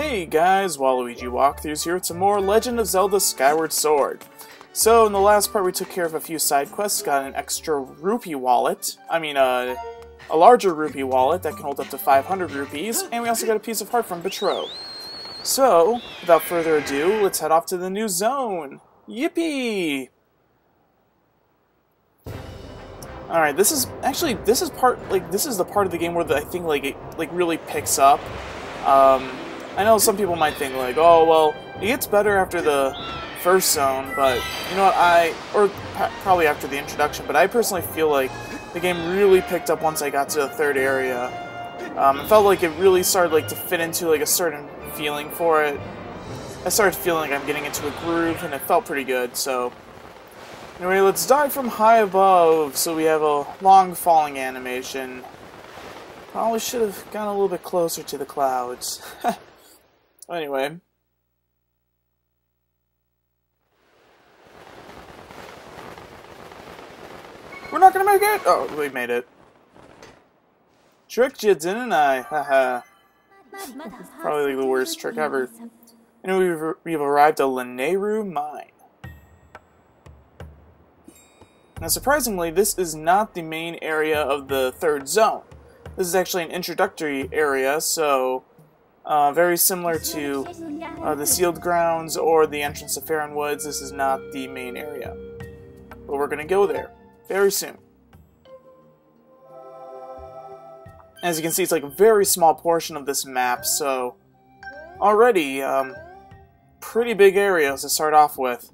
Hey guys, WaluigiWalkthrough's here with some more Legend of Zelda Skyward Sword. So in the last part we took care of a few side quests, got an extra rupee wallet, a larger rupee wallet that can hold up to 500 rupees, and we also got a piece of heart from Betrow. So, without further ado, let's head off to the new zone! Yippee! Alright, this is the part of the game where I think it really picks up. I know some people might think oh well, it gets better after the first zone, but you know what, probably after the introduction, but I personally feel like the game really picked up once I got to the third area. It felt like it really started to fit into a certain feeling for it. I started feeling like I'm getting into a groove, and it felt pretty good, so anyway, let's dive from high above, so we have a long falling animation. Probably should have gotten a little bit closer to the clouds. Anyway. We're not gonna make it! Oh, we made it. Tricked you, didn't I? Haha. Probably the worst trick ever. Anyway, we've arrived at Lanayru Mine. Now, surprisingly, this is not the main area of the third zone. This is actually an introductory area, so very similar to the Sealed Grounds or the entrance to Faron Woods. This is not the main area, but we're gonna go there very soon. As you can see, it's a very small portion of this map, so already pretty big areas to start off with.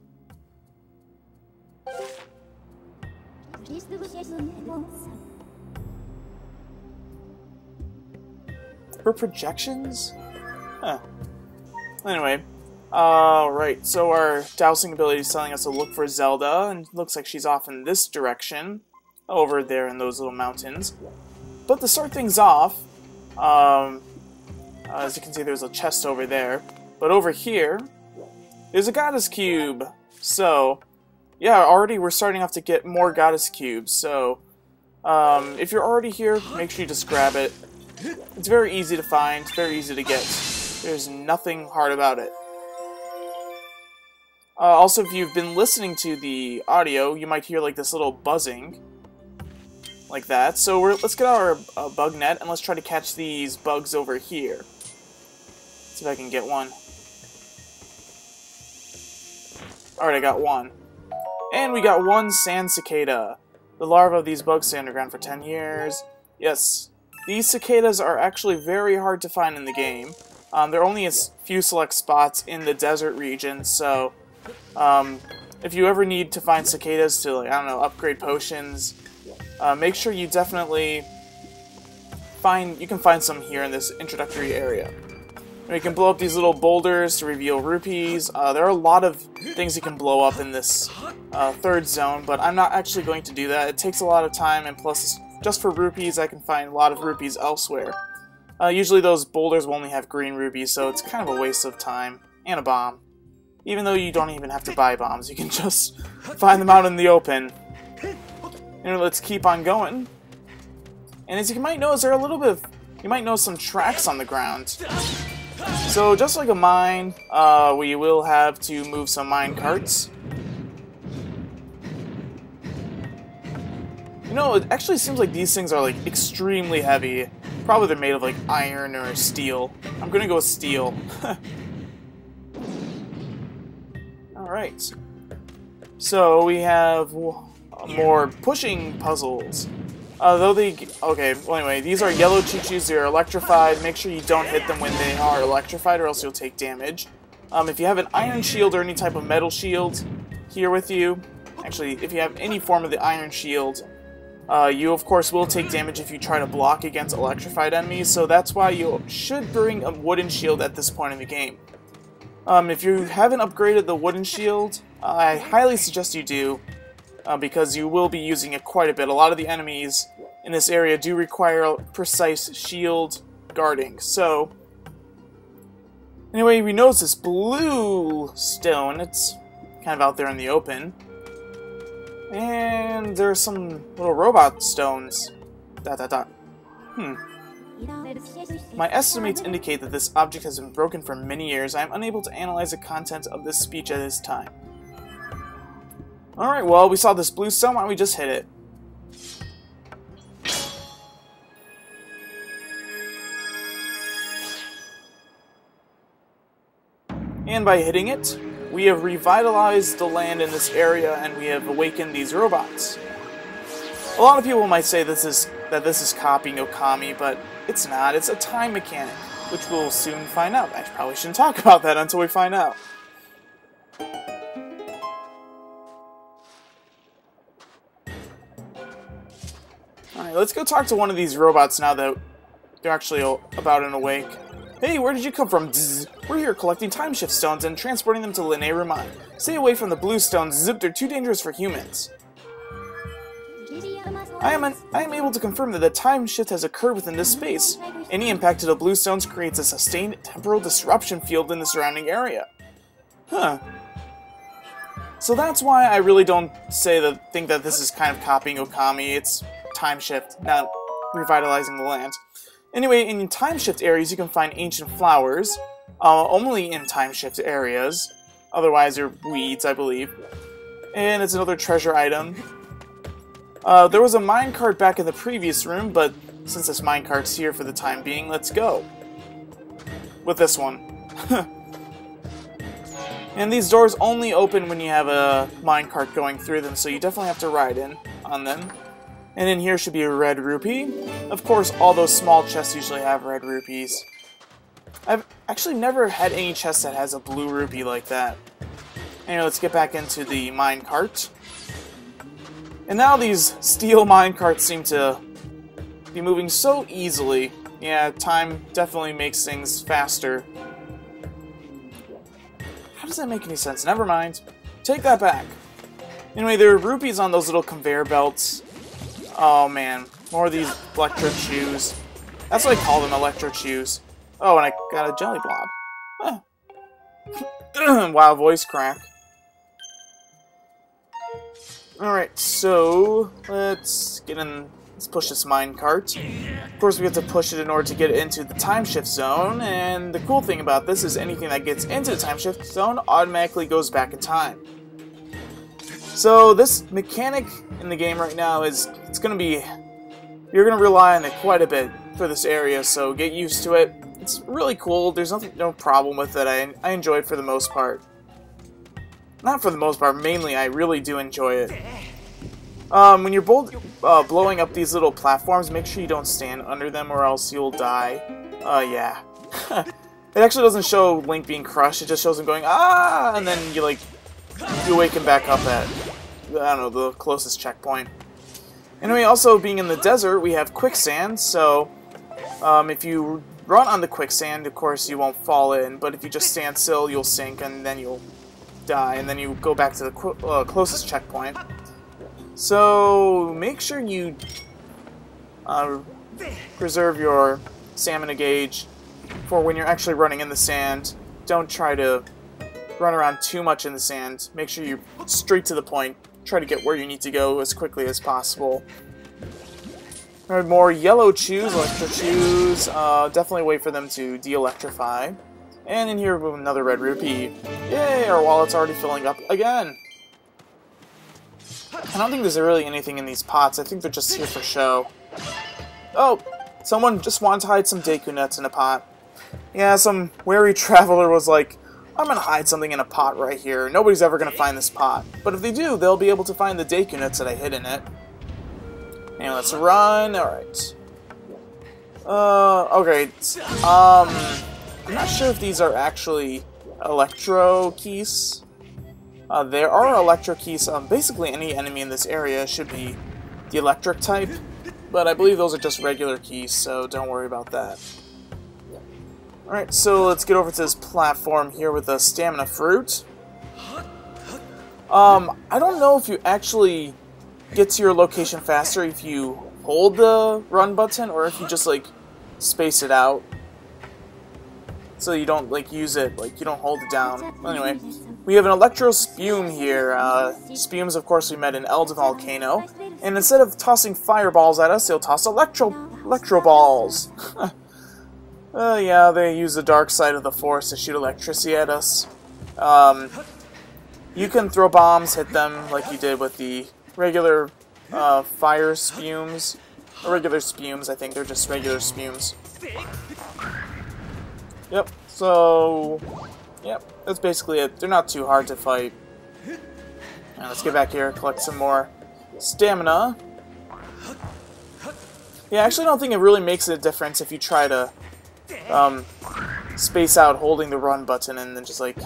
For projections? Huh. Anyway, right, so our dowsing ability is telling us to look for Zelda, and it looks like she's off in this direction, over there in those little mountains. But to start things off, as you can see, there's a chest over there, but over here, there's a goddess cube. So, yeah, already we're starting off to get more goddess cubes, so if you're already here, make sure you just grab it. It's very easy to find, very easy to get. There's nothing hard about it. Also, if you've been listening to the audio, you might hear this little buzzing. Like that. So let's get our bug net and let's try to catch these bugs over here. See if I can get one. Alright, I got one. And we got one sand cicada. The larvae of these bugs stay underground for 10 years. Yes. These cicadas are actually very hard to find in the game. There are only a few select spots in the desert region, so if you ever need to find cicadas to, upgrade potions, make sure you definitely you can find some here in this introductory area. And you can blow up these little boulders to reveal rupees. There are a lot of things you can blow up in this third zone, but I'm not actually going to do that. It takes a lot of time, and plus, just for rupees, I can find a lot of rupees elsewhere. Usually those boulders will only have green rupees, so it's kind of a waste of time. And a bomb. Even though you don't even have to buy bombs, you can just find them out in the open. Let's keep on going. And as you might notice, you might notice some tracks on the ground. So just like a mine, we will have to move some mine carts. It actually seems like these things are extremely heavy. Probably they're made of iron or steel. I'm gonna go with steel. Alright. So we have more pushing puzzles. Okay, well anyway, these are yellow choo-choos, they're electrified. Make sure you don't hit them when they are electrified or else you'll take damage. If you have an iron shield or any type of metal shield here with you, actually, if you have any form of the iron shield, you of course will take damage if you try to block against electrified enemies, so that's why you should bring a wooden shield at this point in the game. If you haven't upgraded the wooden shield, I highly suggest you do, because you will be using it quite a bit. A lot of the enemies in this area do require precise shield guarding. So, anyway, we notice this blue stone. It's kind of out there in the open. And there's some little robot stones. My estimates indicate that this object has been broken for many years. I am unable to analyze the content of this speech at this time. Alright, well, we saw this blue stone. Why don't we just hit it? And by hitting it, we have revitalized the land in this area, and we have awakened these robots. A lot of people might say that this is copying Okami, but it's not. It's a time mechanic, which we'll soon find out. I probably shouldn't talk about that until we find out. Alright, let's go talk to one of these robots now that they're actually about and awake. Hey, where did you come from? Zzz. We're here collecting time shift stones and transporting them to Lanayru Mine. Stay away from the blue stones. Zip, they're too dangerous for humans. I am able to confirm that the time shift has occurred within this space. Any impact to the blue stones creates a sustained temporal disruption field in the surrounding area. Huh. So that's why I really don't think that this is kind of copying Okami. It's time shift, not revitalizing the land. Anyway, in time shift areas you can find ancient flowers, only in time shift areas. Otherwise they're weeds, I believe. And it's another treasure item. There was a minecart back in the previous room, but since this minecart's here for the time being, let's go. With this one. And these doors only open when you have a minecart going through them, so you definitely have to ride in on them. And in here should be a red rupee. Of course, all those small chests usually have red rupees. I've actually never had any chest that has a blue rupee like that. Anyway, let's get back into the minecart. And now these steel minecarts seem to be moving so easily. Yeah, time definitely makes things faster. How does that make any sense? Never mind. Take that back. Anyway, there are rupees on those little conveyor belts. Oh man, more of these electro chews. That's what I call them, electro chews. Oh, and I got a jelly blob. Huh. Wow, voice crack. Alright, so let's get in. Let's push this minecart. Of course, we have to push it in order to get it into the time shift zone. And the cool thing about this is anything that gets into the time shift zone automatically goes back in time. So this mechanic in the game right now is, you're gonna rely on it quite a bit for this area, so get used to it. It's really cool. There's no problem with it. I enjoy it for the most part. Not for the most part, mainly I really do enjoy it. When you're blowing up these little platforms, make sure you don't stand under them or else you'll die. Yeah. It actually doesn't show Link being crushed, it just shows him going, ah! And then you awaken back up at, I don't know, the closest checkpoint. Anyway, also being in the desert, we have quicksand, so if you run on the quicksand, of course you won't fall in, but if you just stand still, you'll sink and then you'll die, and then you go back to the closest checkpoint. So make sure you preserve your stamina gauge for when you're actually running in the sand. Don't try to run around too much in the sand. Make sure you're straight to the point. Try to get where you need to go as quickly as possible. There are more yellow chews, electro chews. Definitely wait for them to de-electrify. And in here, another red rupee. Yay, our wallet's already filling up again. I don't think there's really anything in these pots. I think they're just here for show. Oh, someone just wanted to hide some Deku nuts in a pot. Yeah, some wary traveler was like, I'm gonna hide something in a pot right here. Nobody's ever gonna find this pot. But if they do, they'll be able to find the Deku nuts that I hid in it. Anyway, let's run. Alright. Okay. I'm not sure if these are actually electro keys. There are electro keys. Basically, any enemy in this area should be the electric type. But I believe those are just regular keys, so don't worry about that. Alright, so let's get over to this platform here with the stamina fruit. I don't know if you actually get to your location faster if you hold the run button or if you just, space it out. So you don't, use it, you don't hold it down. Anyway, we have an electro spume here. Spumes, of course, we met in Elden Volcano. And instead of tossing fireballs at us, they'll toss electro balls. Yeah, they use the dark side of the Force to shoot electricity at us. You can throw bombs, hit them like you did with the regular fire spumes. Or regular spumes, I think they're just regular spumes. Yep, so... Yep, that's basically it. They're not too hard to fight. Now let's get back here, collect some more stamina. Yeah, I actually don't think it really makes a difference if you try to space out holding the run button and then just like,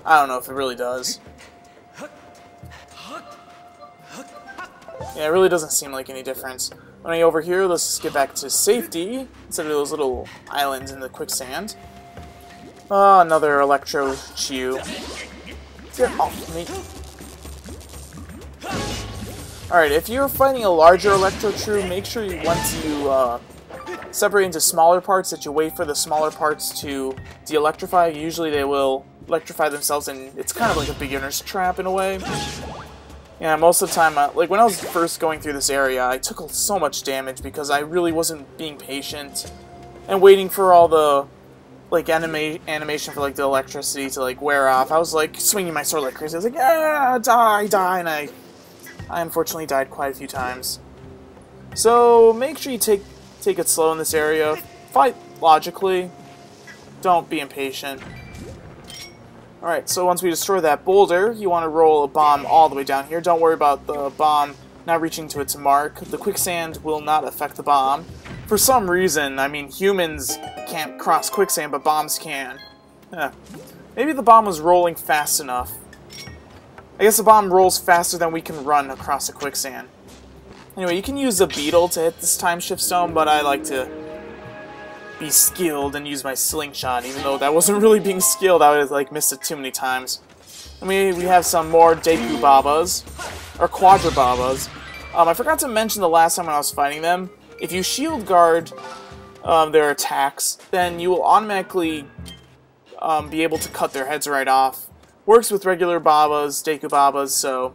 I don't know if it really does. Yeah, it really doesn't seem like any difference. When I over here, let's just get back to safety instead of those little islands in the quicksand. Another Electro Chew. Get off me. Alright, if you're fighting a larger Electro Chew, make sure once you separate into smaller parts that you wait for the smaller parts to de-electrify. Usually they will electrify themselves, and it's kind of like a beginner's trap in a way. Yeah, most of the time, like when I was first going through this area, I took so much damage because I really wasn't being patient and waiting for all the like animation for like the electricity to like wear off. I was like swinging my sword like crazy. I was like, yeah, die, and I unfortunately died quite a few times. So make sure you take it slow in this area. Fight logically. Don't be impatient. Alright, so once we destroy that boulder, you want to roll a bomb all the way down here. Don't worry about the bomb not reaching to its mark. The quicksand will not affect the bomb. For some reason, I mean, humans can't cross quicksand, but bombs can. Maybe the bomb was rolling fast enough. I guess the bomb rolls faster than we can run across the quicksand. Anyway, you can use the beetle to hit this time shift stone, but I like to be skilled and use my slingshot, even though that wasn't really being skilled. I would have like missed it too many times. And we have some more Deku Babas, or Quadra Babas. I forgot to mention the last time when I was fighting them, if you shield guard their attacks, then you will automatically be able to cut their heads right off. Works with regular Babas, Deku Babas, so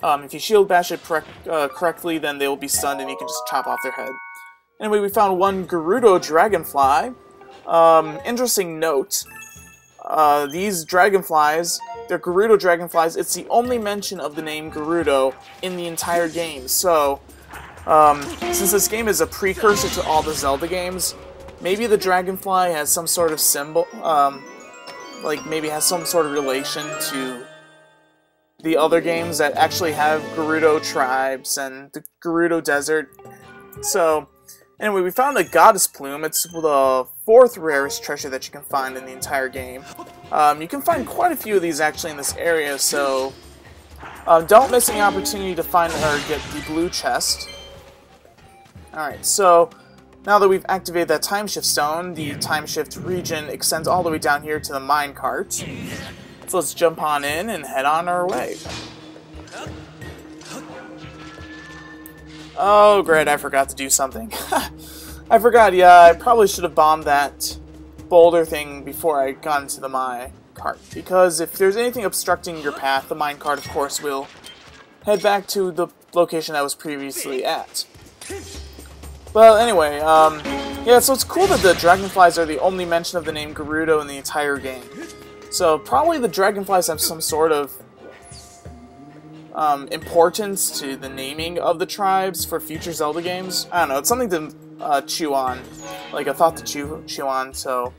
if you shield bash it correctly, then they will be stunned and you can just chop off their head. Anyway, we found one Gerudo Dragonfly. Interesting note, these dragonflies, they're Gerudo Dragonflies. It's the only mention of the name Gerudo in the entire game. So, since this game is a precursor to all the Zelda games, maybe the Dragonfly has some sort of symbol, like maybe has some sort of relation to the other games that actually have Gerudo tribes and the Gerudo Desert. So, anyway, we found a Goddess Plume. It's the 4th rarest treasure that you can find in the entire game. You can find quite a few of these actually in this area, so don't miss any opportunity to find or get the blue chest. Alright, so now that we've activated that time shift stone, the time shift region extends all the way down here to the minecart. So let's jump on in and head on our way. Oh, great, I forgot to do something. I forgot, yeah, I probably should have bombed that boulder thing before I got into the minecart. Because if there's anything obstructing your path, the minecart, of course, will head back to the location I was previously at. Well, anyway, yeah, so it's cool that the dragonflies are the only mention of the name Gerudo in the entire game. So probably the dragonflies have some sort of importance to the naming of the tribes for future Zelda games. I don't know, it's something to chew on, like a thought to chew on, so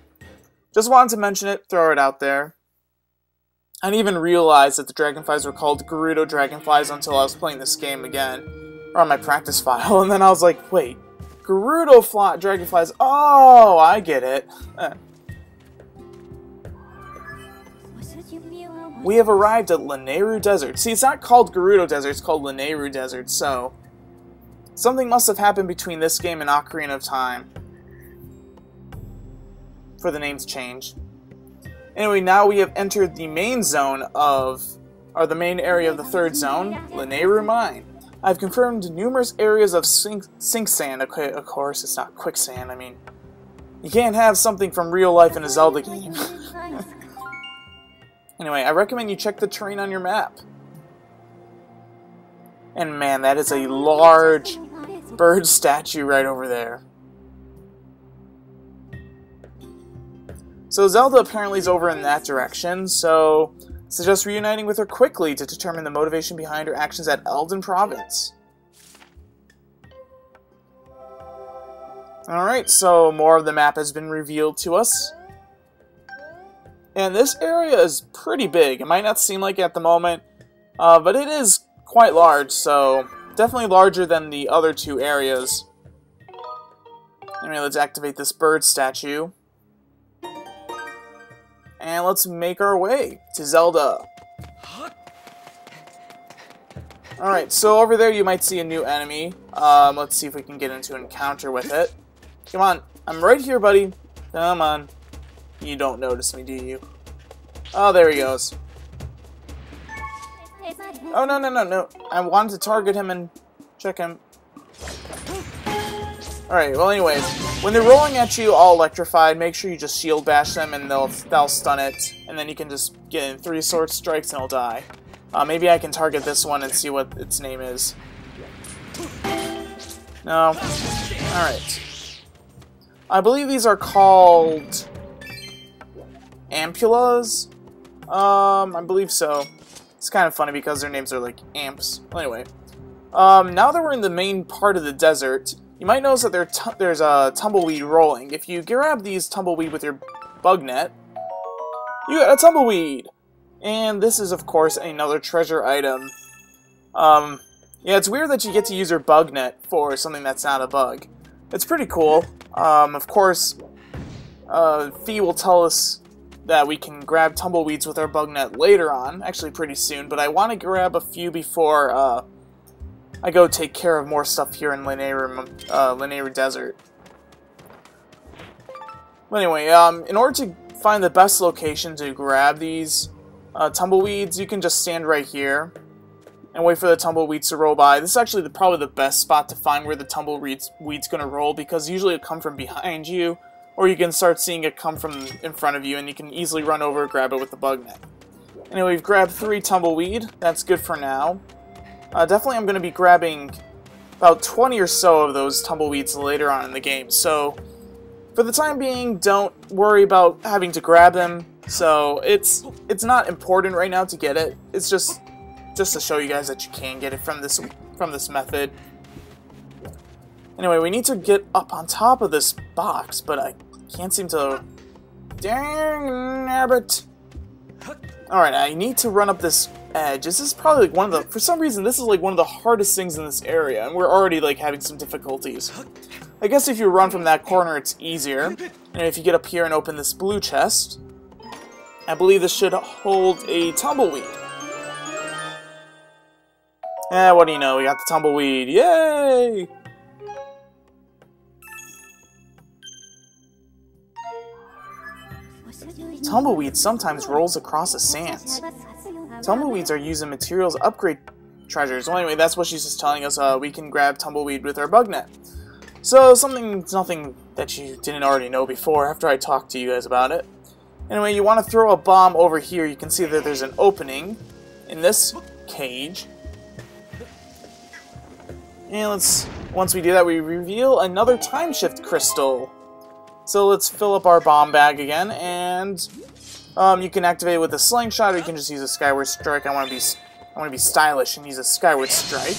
just wanted to mention it, throw it out there. I didn't even realize that the dragonflies were called Gerudo Dragonflies until I was playing this game again, or on my practice file, and then I was like, wait, Gerudo Dragonflies, oh, I get it. We have arrived at Lanayru Desert. See, it's not called Gerudo Desert, it's called Lanayru Desert, so something must have happened between this game and Ocarina of Time for the names change. Anyway, now we have entered the main zone of, or the main area of the 3rd zone, Lanayru Mine. I've confirmed numerous areas of sink sand. Okay, of course, it's not quicksand. I mean, you can't have something from real life in a Zelda game. Anyway, I recommend you check the terrain on your map. And man, that is a large bird statue right over there. So Zelda apparently is over in that direction, so suggest reuniting with her quickly to determine the motivation behind her actions at Eldin Province. Alright, so more of the map has been revealed to us. And this area is pretty big. It might not seem like it at the moment, but it is quite large, so definitely larger than the other two areas. Anyway, let's activate this bird statue. And let's make our way to Zelda. Alright, so over there you might see a new enemy. Let's see if we can get into an encounter with it. Come on, I'm right here, buddy. Come on. You don't notice me, do you? Oh, there he goes. Oh, no. I wanted to target him and check him. Alright, well anyways, when they're rolling at you all electrified, make sure you just shield bash them and they'll stun it. And then you can just get in 3 sword strikes and it'll die. Maybe I can target this one and see what its name is. No. Alright. I believe these are called Ampulas? I believe so. It's kind of funny because their names are like amps. Well, anyway. Now that we're in the main part of the desert, you might notice that there's a tumbleweed rolling. If you grab these tumbleweed with your bug net, you got a tumbleweed! And this is, of course, another treasure item. Yeah, it's weird that you get to use your bug net for something that's not a bug. It's pretty cool. Of course, Fee will tell us that we can grab tumbleweeds with our bug net later on, actually pretty soon, but I want to grab a few before I go take care of more stuff here in Lanayru Desert. But anyway, in order to find the best location to grab these tumbleweeds, you can just stand right here and wait for the tumbleweeds to roll by. This is actually probably the best spot to find where the tumbleweed's going to roll, because usually it'll come from behind you, or you can start seeing it come from in front of you, and you can easily run over and grab it with the bug net. Anyway, we've grabbed 3 tumbleweed. That's good for now. Definitely I'm going to be grabbing about 20 or so of those tumbleweeds later on in the game, so for the time being, don't worry about having to grab them. So it's not important right now to get it. It's just to show you guys that you can get it from this method. Anyway, we need to get up on top of this box, but I can't seem to. Dang nabbit! Alright, I need to run up this edge. This is probably like one of the. For some reason, this is like one of the hardest things in this area, and we're already like having some difficulties. I guess if you run from that corner, it's easier. And if you get up here and open this blue chest, I believe this should hold a tumbleweed. What do you know? We got the tumbleweed. Yay! Tumbleweed sometimes rolls across the sands. Tumbleweeds are used in materials upgrade treasures. Well, anyway, that's what she's just telling us. We can grab tumbleweed with our bug net. So, nothing that you didn't already know before after I talked to you guys about it. Anyway, you want to throw a bomb over here. You can see that there's an opening in this cage. And once we do that, we reveal another time shift crystal. So let's fill up our bomb bag again, and you can activate it with a slingshot, or you can just use a Skyward strike. I want to be stylish and use a Skyward strike.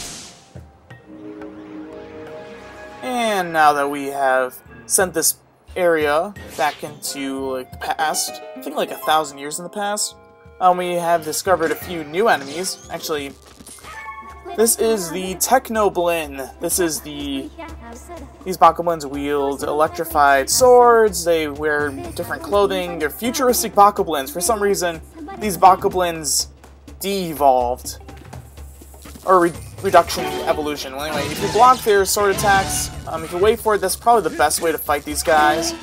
And now that we have sent this area back into like the past, I think like 1,000 years in the past, we have discovered a few new enemies. Actually, this is the Technoblin. These Bokoblins wield electrified swords. They wear different clothing. They're futuristic Bokoblins. For some reason, these Bokoblins de-evolved. Or reduction evolution. Well, anyway, if you block their sword attacks, if you wait for it, that's probably the best way to fight these guys.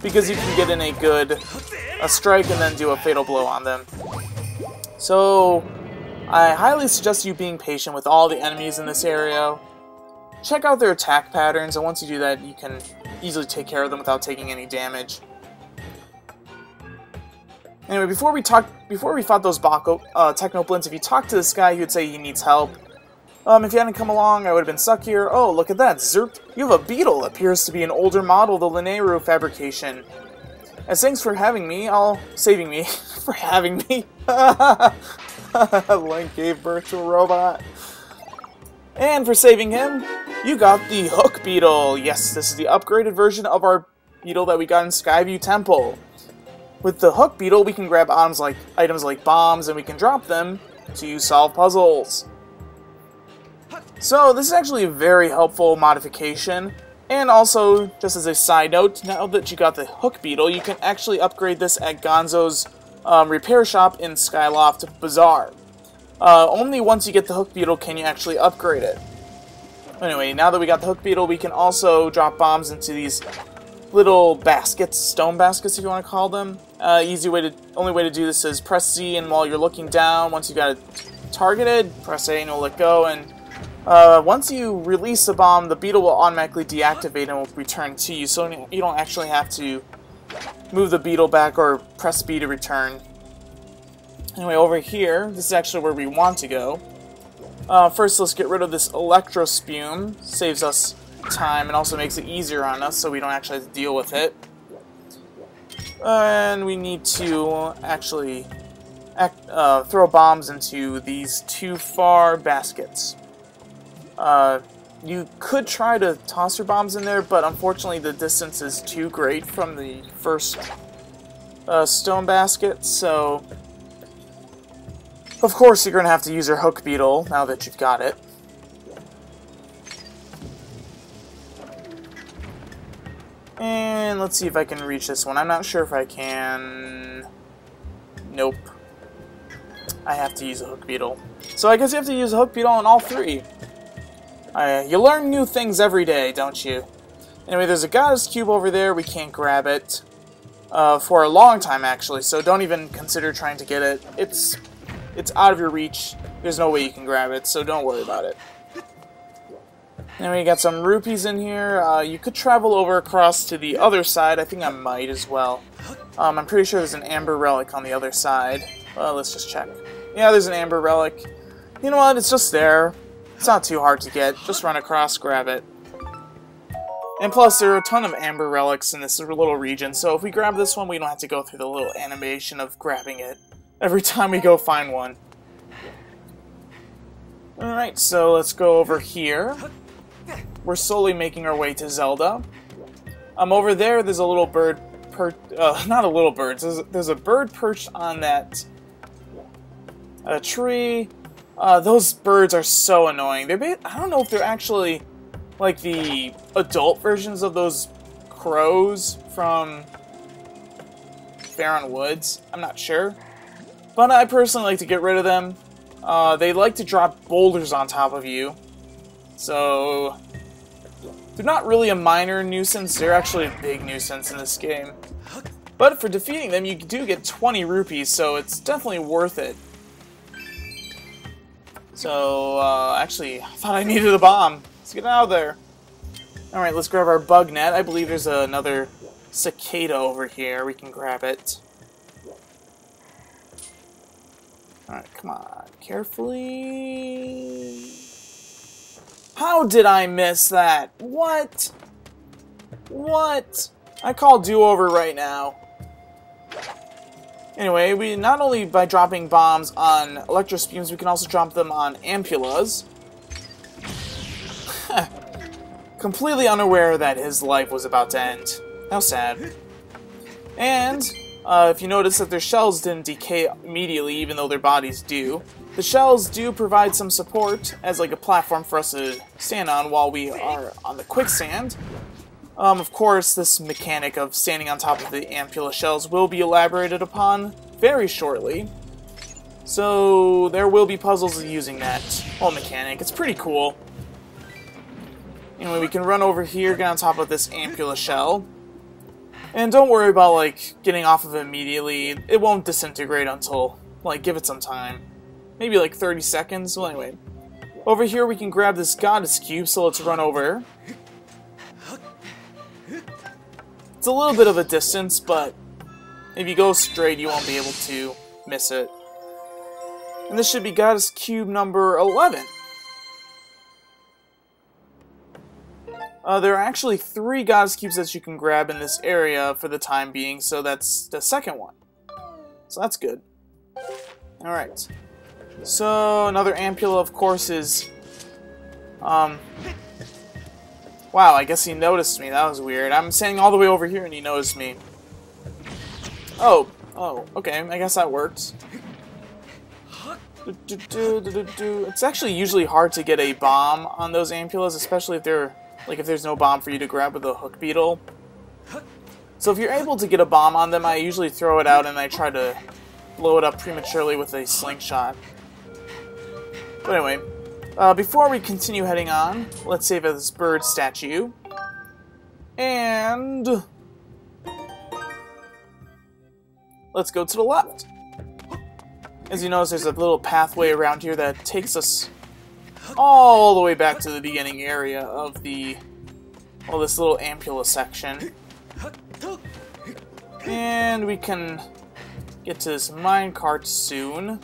Because you can get in a strike and then do a fatal blow on them. So, I highly suggest you being patient with all the enemies in this area. Check out their attack patterns, and once you do that, you can easily take care of them without taking any damage. Anyway, before we fought those Technoblins, if you talk to this guy, he would say he needs help. If you hadn't come along, I would have been stuck here. Oh, look at that, Zerp! You have a beetle! Appears to be an older model of the Lanayru fabrication. As thanks for having me, saving me, for having me. Link gave birth to a robot. And for saving him, you got the Hook Beetle. Yes, this is the upgraded version of our beetle that we got in Skyview Temple. With the Hook Beetle, we can grab items like bombs, and we can drop them to solve puzzles. So, this is actually a very helpful modification. And also, just as a side note, now that you got the Hook Beetle, you can actually upgrade this at Gonzo's repair shop in Skyloft Bazaar. Only once you get the Hook Beetle can you actually upgrade it. Anyway, now that we got the Hook Beetle, we can also drop bombs into these little baskets, stone baskets if you want to call them. Only way to do this is press Z, and while you're looking down, once you got it targeted, press A and it'll let go, and once you release the bomb, the beetle will automatically deactivate and will return to you, so you don't actually have to move the beetle back or press B to return. Anyway, over here, this is actually where we want to go. First, let's get rid of this electro spume. Saves us time and also makes it easier on us so we don't actually have to deal with it. And we need to actually throw bombs into these two far baskets. You could try to toss your bombs in there, but unfortunately the distance is too great from the first stone basket, so of course you're going to have to use your Hook Beetle now that you've got it. And let's see if I can reach this one. I'm not sure if I can. Nope. I have to use a Hook Beetle. So I guess you have to use a Hook Beetle on all three. You learn new things every day, don't you? Anyway, there's a goddess cube over there. We can't grab it for a long time, actually, so don't even consider trying to get it. It's out of your reach. There's no way you can grab it, so don't worry about it. Anyway, you got some rupees in here. You could travel over across to the other side. I think I might as well. I'm pretty sure there's an amber relic on the other side. Let's just check. Yeah, there's an amber relic. You know what? It's just there. It's not too hard to get. Just run across, grab it. And plus, there are a ton of amber relics in this little region, so if we grab this one, we don't have to go through the little animation of grabbing it every time we go find one. Alright, so let's go over here. We're slowly making our way to Zelda. Over there, there's a little bird not a little bird. There's a bird perched on that tree. Those birds are so annoying. I don't know if they're actually like the adult versions of those crows from Faron Woods. I'm not sure. But I personally like to get rid of them. They like to drop boulders on top of you. So they're not really a minor nuisance. They're actually a big nuisance in this game. But for defeating them, you do get 20 rupees, so it's definitely worth it. So, actually, I thought I needed a bomb. Let's get out of there. Alright, let's grab our bug net. I believe there's another cicada over here. We can grab it. Alright, come on. Carefully. How did I miss that? What? What? I call do-over right now. Anyway, we not only by dropping bombs on electrospumes, we can also drop them on ampulas. Completely unaware that his life was about to end. How sad. And if you notice that their shells didn't decay immediately, even though their bodies do, the shells do provide some support as like a platform for us to stand on while we are on the quicksand. Of course, this mechanic of standing on top of the ampula shells will be elaborated upon very shortly. So there will be puzzles using that whole mechanic. It's pretty cool. Anyway, we can run over here, get on top of this ampula shell. And don't worry about, like, getting off of it immediately. It won't disintegrate until, like, give it some time. Maybe, like, 30 seconds. Well, anyway. Over here, we can grab this goddess cube, so let's run over. It's a little bit of a distance, but if you go straight, you won't be able to miss it. And this should be goddess cube number 11. There are actually 3 goddess cubes that you can grab in this area for the time being, so that's the second one. So that's good. Alright. So, another Ampula, of course, is... Wow, I guess he noticed me. That was weird. I'm standing all the way over here and he noticed me. Oh, okay, I guess that works. It's actually usually hard to get a bomb on those Ampulas, especially if they're... like if there's no bomb for you to grab with a hook beetle. So if you're able to get a bomb on them, I usually throw it out and I try to blow it up prematurely with a slingshot. But anyway, before we continue heading on, let's save this bird statue. And... let's go to the left. As you notice, there's a little pathway around here that takes us all the way back to the beginning area of the, well, this little Ampula section. And we can get to this minecart soon.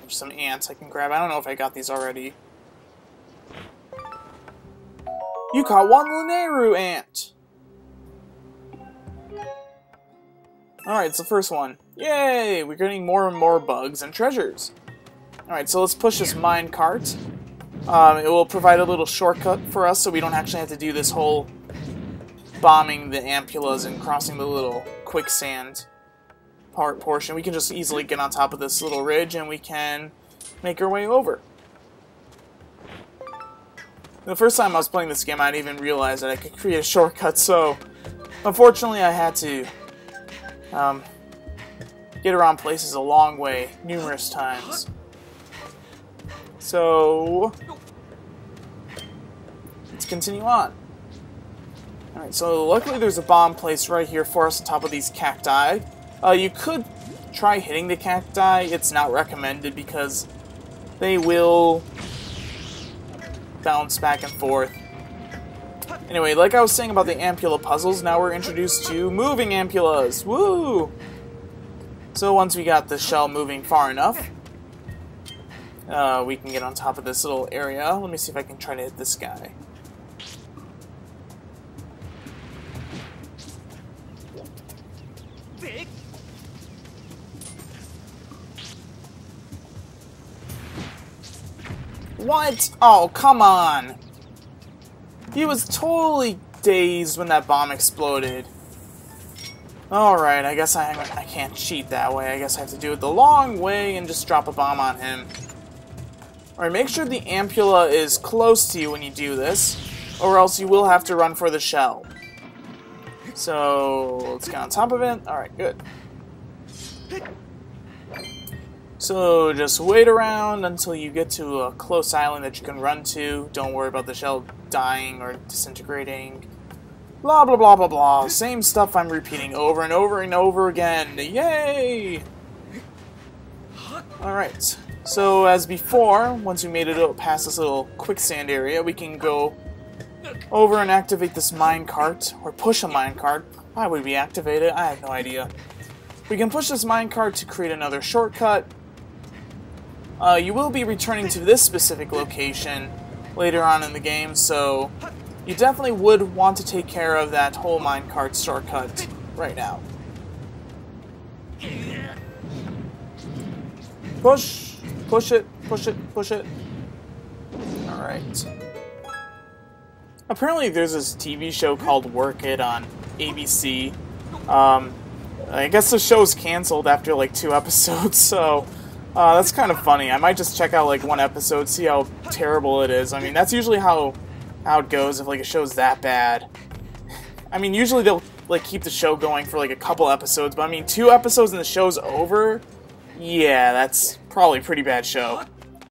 There's some ants I can grab. I don't know if I got these already. You caught one Lanayru ant! Alright, it's the first one. Yay! We're getting more and more bugs and treasures. Alright, so let's push this minecart. It will provide a little shortcut for us so we don't actually have to do this whole bombing the Ampulas and crossing the little quicksand portion. We can just easily get on top of this little ridge and we can make our way over. The first time I was playing this game, I didn't even realize that I could create a shortcut, so unfortunately I had to get around places a long way, numerous times. So, let's continue on. Alright, so luckily there's a bomb placed right here for us on top of these cacti. You could try hitting the cacti. It's not recommended because they will bounce back and forth. Anyway, like I was saying about the Ampula puzzles, now we're introduced to moving Ampulas. Woo! So once we got the shell moving far enough, we can get on top of this little area. Let me see if I can try to hit this guy. What? Oh, come on! He was totally dazed when that bomb exploded. Alright, I guess I can't cheat that way. I guess I have to do it the long way and just drop a bomb on him. Alright, make sure the Ampula is close to you when you do this, or else you will have to run for the shell. So, let's get on top of it. Alright, good. So, just wait around until you get to a close island that you can run to. Don't worry about the shell dying or disintegrating. Blah, blah, blah, blah, blah. Same stuff I'm repeating over and over and over again. Yay! Alright. So, as before, once we made it past this little quicksand area, we can go over and activate this minecart, or push a minecart. Why would we activate it? I have no idea. We can push this minecart to create another shortcut. You will be returning to this specific location later on in the game, so you definitely would want to take care of that whole minecart shortcut right now. Push! Push it, push it, push it. Alright. Apparently there's this TV show called Work It on ABC. I guess the show's canceled after like 2 episodes, so that's kind of funny. I might just check out like 1 episode, see how terrible it is. I mean, that's usually how it goes if like a show's that bad. I mean, usually they'll like keep the show going for like a couple episodes, but I mean 2 episodes and the show's over? Yeah, that's probably a pretty bad show.